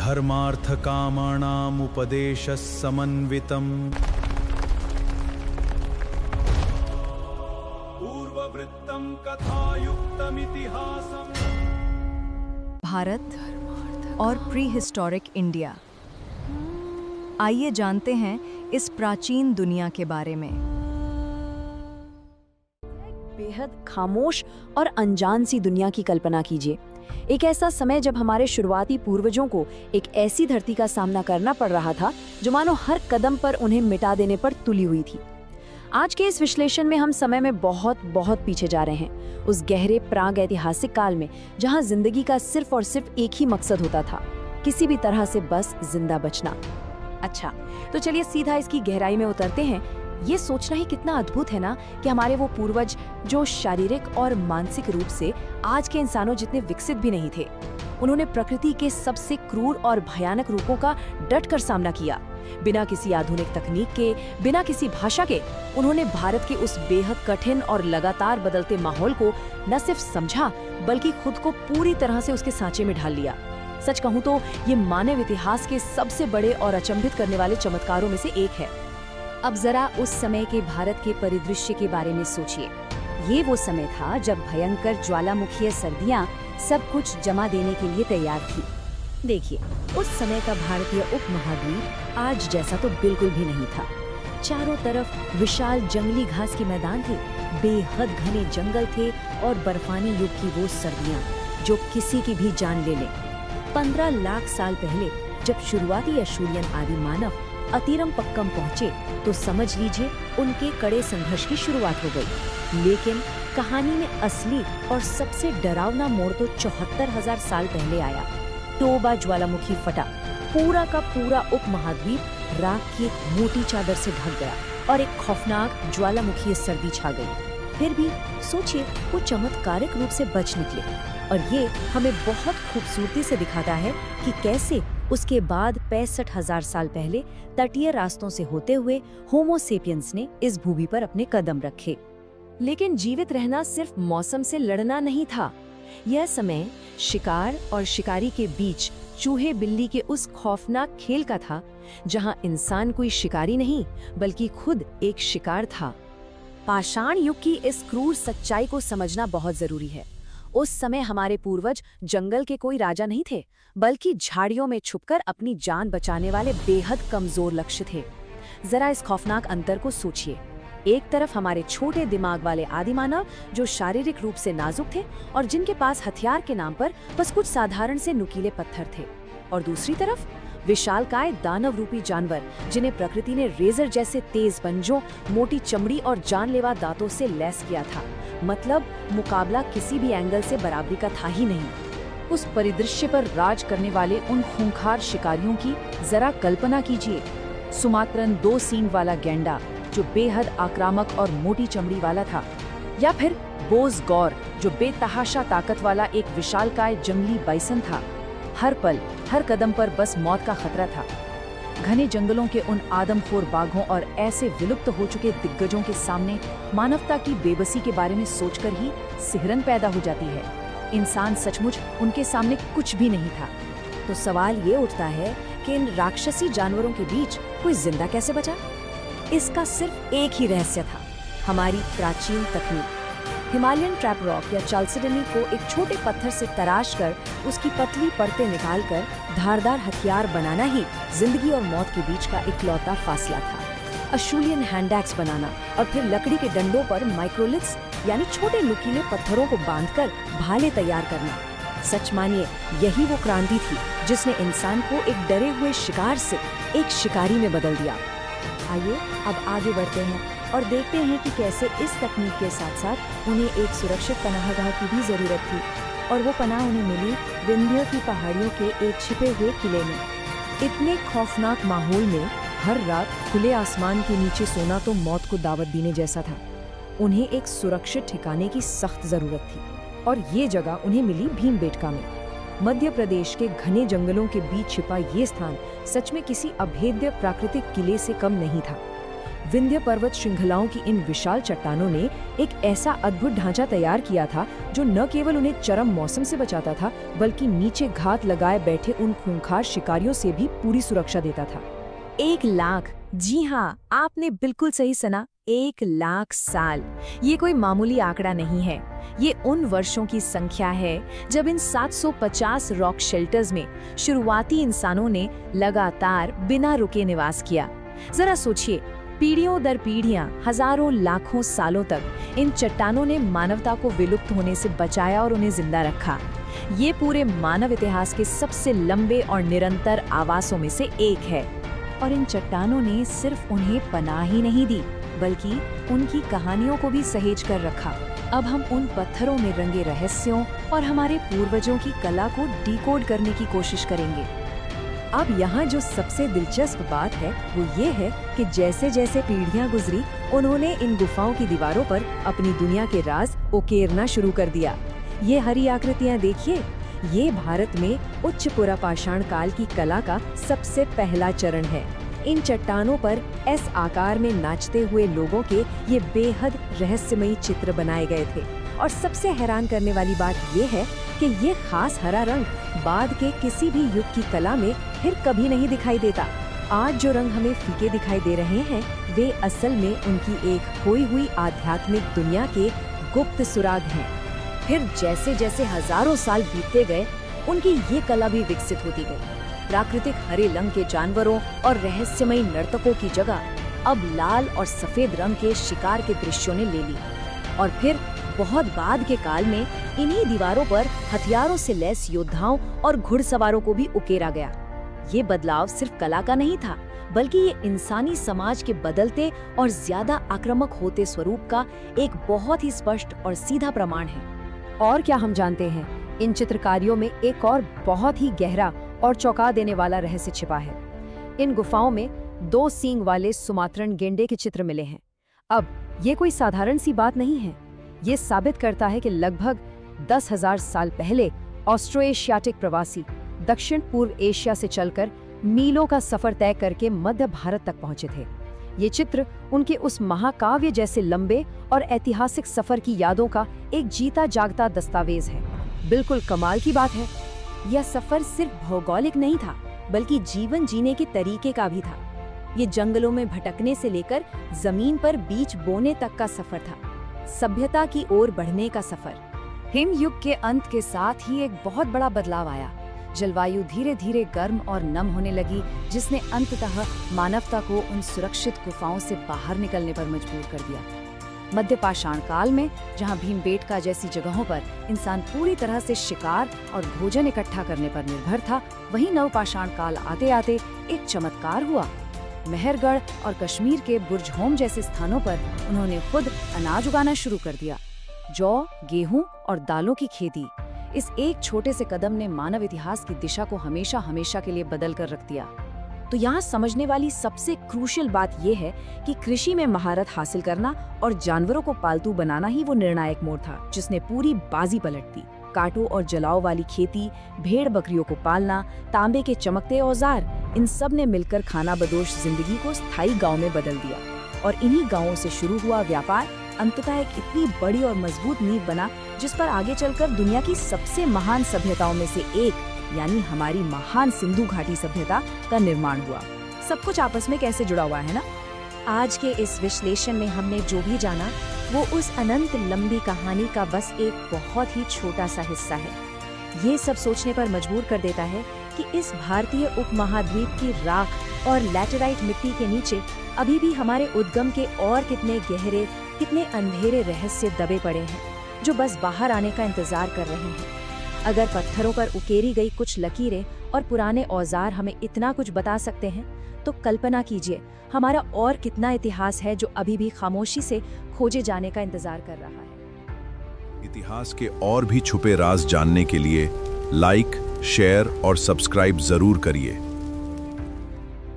धर्मार्थ कामानाम् उपदेशः समन्वितम् पूर्ववृत्तं कथायुक्तमितिहासम्। भारत और प्री हिस्टोरिक इंडिया। आइए जानते हैं इस प्राचीन दुनिया के बारे में। बेहद खामोश और अनजान सी दुनिया की कल्पना कीजिए। एक ऐसा समय जब हमारे शुरुआती पूर्वजों को एक ऐसी धरती का सामना करना पड़ रहा था जो मानो हर कदम पर उन्हें मिटा देने पर तुली हुई थी। आज के इस विश्लेषण में हम समय में बहुत पीछे जा रहे हैं, उस गहरे प्राग ऐतिहासिक काल में जहां जिंदगी का सिर्फ और सिर्फ एक ही मकसद होता था, किसी भी तरह से बस जिंदा बचना। अच्छा, तो चलिए सीधा इसकी गहराई में उतरते हैं। ये सोचना ही कितना अद्भुत है ना कि हमारे वो पूर्वज जो शारीरिक और मानसिक रूप से आज के इंसानों जितने विकसित भी नहीं थे, उन्होंने प्रकृति के सबसे क्रूर और भयानक रूपों का डट कर सामना किया। बिना किसी आधुनिक तकनीक के, बिना किसी भाषा के, उन्होंने भारत के उस बेहद कठिन और लगातार बदलते माहौल को न सिर्फ समझा बल्कि खुद को पूरी तरह से उसके सांचे में ढाल लिया। सच कहूँ तो ये मानव इतिहास के सबसे बड़े और अचंभित करने वाले चमत्कारों में से एक है। अब जरा उस समय के भारत के परिदृश्य के बारे में सोचिए। ये वो समय था जब भयंकर ज्वालामुखीय सर्दियां सब कुछ जमा देने के लिए तैयार थी। देखिए, उस समय का भारतीय उपमहाद्वीप आज जैसा तो बिल्कुल भी नहीं था। चारों तरफ विशाल जंगली घास के मैदान थे, बेहद घने जंगल थे और बर्फानी युग की वो सर्दियां जो किसी की भी जान ले लें। 15 लाख साल पहले जब शुरुआती अशूरियन आदि मानव अतिरम पक्कम पहुँचे तो समझ लीजिए उनके कड़े संघर्ष की शुरुआत हो गई। लेकिन कहानी में असली और सबसे डरावना मोड़ तो 74,000 साल पहले आया। टोबा ज्वालामुखी फटा, पूरा का पूरा उपमहाद्वीप राख की एक मोटी चादर से ढक गया और एक खौफनाक ज्वालामुखी सर्दी छा गई। फिर भी सोचिए, वो चमत्कारिक रूप से बच निकले और ये हमें बहुत खूबसूरती से दिखाता है कि कैसे उसके बाद 65,000 साल पहले तटीय रास्तों से होते हुए होमो सेपियंस ने इस भूमि पर अपने कदम रखे। लेकिन जीवित रहना सिर्फ मौसम से लड़ना नहीं था। यह समय शिकार और शिकारी के बीच चूहे बिल्ली के उस खौफनाक खेल का था, जहां इंसान कोई शिकारी नहीं बल्कि खुद एक शिकार था। पाषाण युग की इस क्रूर सच्चाई को समझना बहुत जरूरी है। उस समय हमारे पूर्वज जंगल के कोई राजा नहीं थे, बल्कि झाड़ियों में छुपकर अपनी जान बचाने वाले बेहद कमजोर लक्ष्य थे। जरा इस खौफनाक अंतर को सोचिए। एक तरफ हमारे छोटे दिमाग वाले आदिमानव जो शारीरिक रूप से नाजुक थे और जिनके पास हथियार के नाम पर बस कुछ साधारण से नुकीले पत्थर थे, और दूसरी तरफ विशालकाय दानव रूपी जानवर जिन्हें प्रकृति ने रेजर जैसे तेज पंजों, मोटी चमड़ी और जानलेवा दांतों से लैस किया था। मतलब मुकाबला किसी भी एंगल से बराबरी का था ही नहीं। उस परिदृश्य पर राज करने वाले उन खूंखार शिकारियों की जरा कल्पना कीजिए। सुमात्रन 2 सींग वाला गैंडा जो बेहद आक्रामक और मोटी चमड़ी वाला था, या फिर बोस गौर जो बेतहाशा ताकत वाला एक विशालकाय जंगली बाइसन था। हर पल हर कदम पर बस मौत का खतरा था। घने जंगलों के उन आदमखोर बाघों और ऐसे विलुप्त हो चुके दिग्गजों के सामने मानवता की बेबसी के बारे में सोचकर ही सिहरन पैदा हो जाती है। इंसान सचमुच उनके सामने कुछ भी नहीं था। तो सवाल ये उठता है कि इन राक्षसी जानवरों के बीच कोई जिंदा कैसे बचा? इसका सिर्फ एक ही रहस्य था, हमारी प्राचीन तकनीक। हिमालयन ट्रैप रॉक या चाल्सिडनी को एक छोटे पत्थर से तराश कर उसकी पतली परतें निकालकर धारदार हथियार बनाना ही जिंदगी और मौत के बीच का इकलौता फासला था। अशूलियन हैंडैक्स बनाना और फिर लकड़ी के डंडों पर माइक्रोलिथ्स यानी छोटे नुकीले पत्थरों को बांधकर भाले तैयार करना। सच मानिए, यही वो क्रांति थी जिसने इंसान को एक डरे हुए शिकार से एक शिकारी में बदल दिया। आइए अब आगे बढ़ते हैं और देखते हैं कि कैसे इस तकनीक के साथ साथ उन्हें एक सुरक्षित पनाहगाह की भी जरूरत थी, और वो पनाह उन्हें मिली विंध्य की पहाड़ियों के एक छिपे हुए किले में। इतने खौफनाक माहौल में हर रात खुले आसमान के नीचे सोना तो मौत को दावत देने जैसा था। उन्हें एक सुरक्षित ठिकाने की सख्त जरूरत थी, और ये जगह उन्हें मिली भीमबेटका में। मध्य प्रदेश के घने जंगलों के बीच छिपा ये स्थान सच में किसी अभेद्य प्राकृतिक किले से कम नहीं था। विंध्य पर्वत श्रृंखलाओं की इन विशाल चट्टानों ने एक ऐसा अद्भुत ढांचा तैयार किया था जो न केवल उन्हें चरम मौसम से बचाता था, बल्कि नीचे घात लगाए बैठे उन खूंखार शिकारियों से भी पूरी सुरक्षा देता था। 1 लाख, जी हाँ, आपने बिल्कुल सही सुना, 1 लाख साल। ये कोई मामूली आंकड़ा नहीं है। ये उन वर्षों की संख्या है जब इन 750 रॉक शेल्टर्स में शुरुआती इंसानों ने लगातार बिना रुके निवास किया। जरा सोचिए, पीढ़ियों दर पीढ़ियां, हजारों लाखों सालों तक इन चट्टानों ने मानवता को विलुप्त होने से बचाया और उन्हें जिंदा रखा। ये पूरे मानव इतिहास के सबसे लंबे और निरंतर आवासों में से एक है। और इन चट्टानों ने सिर्फ उन्हें पनाह ही नहीं दी, बल्कि उनकी कहानियों को भी सहेज कर रखा। अब हम उन पत्थरों में रंगे रहस्यों और हमारे पूर्वजों की कला को डिकोड करने की कोशिश करेंगे। अब यहाँ जो सबसे दिलचस्प बात है वो ये है कि जैसे जैसे पीढ़ियाँ गुजरी, उन्होंने इन गुफाओं की दीवारों पर अपनी दुनिया के राज उकेरना शुरू कर दिया। ये हरी आकृतियाँ देखिए, ये भारत में उच्च पुरापाषाण काल की कला का सबसे पहला चरण है। इन चट्टानों पर एस आकार में नाचते हुए लोगों के ये बेहद रहस्यमयी चित्र बनाए गए थे। और सबसे हैरान करने वाली बात ये है कि ये खास हरा रंग बाद के किसी भी युग की कला में फिर कभी नहीं दिखाई देता। आज जो रंग हमें फीके दिखाई दे रहे हैं, वे असल में उनकी एक खोई हुई आध्यात्मिक दुनिया के गुप्त सुराग हैं। फिर जैसे जैसे हजारों साल बीतते गए, उनकी ये कला भी विकसित होती गई। प्राकृतिक हरे रंग के जानवरों और रहस्यमयी नर्तकों की जगह अब लाल और सफेद रंग के शिकार के दृश्यों ने ले ली। और फिर बहुत बाद के काल में इन्हीं दीवारों पर हथियारों से लैस योद्धाओं और घुड़सवारों को भी उकेरा गया। ये बदलाव सिर्फ कला का नहीं था, बल्कि ये इंसानी समाज के बदलते और ज्यादा आक्रामक होते स्वरूप का एक बहुत ही स्पष्ट और सीधा प्रमाण है। और क्या हम जानते हैं, इन चित्रकारियों में एक और बहुत ही गहरा और चौंका देने वाला रहस्य छिपा है। इन गुफाओं में 2 सींग वाले सुमात्रन गेंडे के चित्र मिले हैं। अब ये कोई साधारण सी बात नहीं है। ये साबित करता है कि लगभग 10,000 साल पहले ऑस्ट्रो एशियाटिक प्रवासी दक्षिण पूर्व एशिया से चलकर मीलों का सफर तय करके मध्य भारत तक पहुंचे थे। ये चित्र उनके उस महाकाव्य जैसे लंबे और ऐतिहासिक सफर की यादों का एक जीता जागता दस्तावेज है। बिल्कुल कमाल की बात है, यह सफर सिर्फ भौगोलिक नहीं था, बल्कि जीवन जीने के तरीके का भी था। ये जंगलों में भटकने से लेकर जमीन पर बीज बोने तक का सफर था, सभ्यता की ओर बढ़ने का सफर। हिमयुग के अंत के साथ ही एक बहुत बड़ा बदलाव आया। जलवायु धीरे धीरे गर्म और नम होने लगी, जिसने अंततः मानवता को उन सुरक्षित गुफाओं से बाहर निकलने पर मजबूर कर दिया। मध्य पाषाण काल में, जहां भीमबेटका जैसी जगहों पर इंसान पूरी तरह से शिकार और भोजन इकट्ठा करने पर निर्भर था, वहीं नवपाषाण काल आते आते एक चमत्कार हुआ। मेहरगढ़ और कश्मीर के बुर्जहोम जैसे स्थानों पर उन्होंने खुद अनाज उगाना शुरू कर दिया। जौ, गेहूं और दालों की खेती। इस एक छोटे से कदम ने मानव इतिहास की दिशा को हमेशा हमेशा के लिए बदल कर रख दिया। तो यहाँ समझने वाली सबसे क्रूशियल बात यह है कि कृषि में महारत हासिल करना और जानवरों को पालतू बनाना ही वो निर्णायक मोड़ था जिसने पूरी बाजी पलट दी। काटो और जलाओ वाली खेती, भेड़ बकरियों को पालना, तांबे के चमकते औजार, इन सब ने मिलकर खाना बदोश जिंदगी को स्थायी गांव में बदल दिया। और इन्हीं गांवों से शुरू हुआ व्यापार अंततः एक इतनी बड़ी और मजबूत नींव बना जिस पर आगे चलकर दुनिया की सबसे महान सभ्यताओं में से एक, यानी हमारी महान सिंधु घाटी सभ्यता का निर्माण हुआ। सब कुछ आपस में कैसे जुड़ा हुआ है ना? आज के इस विश्लेषण में हमने जो भी जाना वो उस अनंत लंबी कहानी का बस एक बहुत ही छोटा सा हिस्सा है। ये सब सोचने पर मजबूर कर देता है कि इस भारतीय उपमहाद्वीप की राख और लैटेराइट मिट्टी के नीचे अभी भी हमारे उद्गम के और कितने गहरे, कितने अंधेरे रहस्य दबे पड़े हैं जो बस बाहर आने का इंतजार कर रहे हैं। अगर पत्थरों पर उकेरी गई कुछ लकीरें और पुराने औजार हमें इतना कुछ बता सकते हैं, तो कल्पना कीजिए हमारा और कितना इतिहास है जो अभी भी खामोशी से खोजे जाने का इंतजार कर रहा है। इतिहास के और भी छुपे राज जानने के लिए लाइक, शेयर और सब्सक्राइब जरूर करिए।